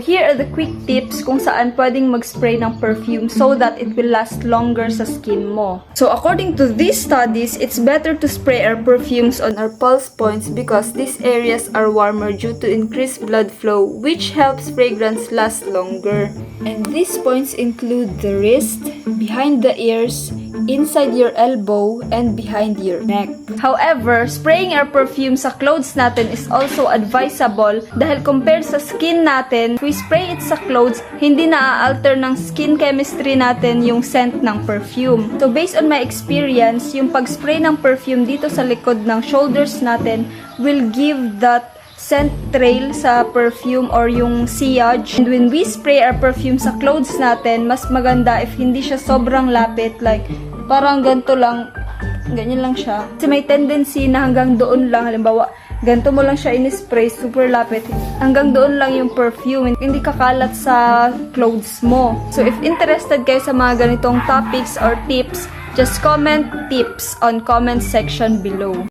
Here are the quick tips kung saan pwedeng mag-spray ng perfume so that it will last longer sa skin mo. So according to these studies, it's better to spray our perfumes on our pulse points because these areas are warmer due to increased blood flow, which helps fragrance last longer. And these points include the wrist, behind the ears, inside your elbow, and behind your neck. However, spraying our perfume sa clothes natin is also advisable dahil compared sa skin natin, if we spray it sa clothes, hindi na-alter ng skin chemistry natin yung scent ng perfume. So based on my experience, yung pag-spray ng perfume dito sa likod ng shoulders natin will give that scent trail sa perfume or yung sillage. And when we spray our perfume sa clothes natin, mas maganda if hindi siya sobrang lapit, like parang ganito lang, ganyan lang siya. Kasi may tendency na hanggang doon lang, halimbawa, ganito mo lang siya in-spray, super lapit, hanggang doon lang yung perfume, hindi kakalat sa clothes mo. So if interested kayo sa mga ganitong topics or tips, just comment tips on comment section below.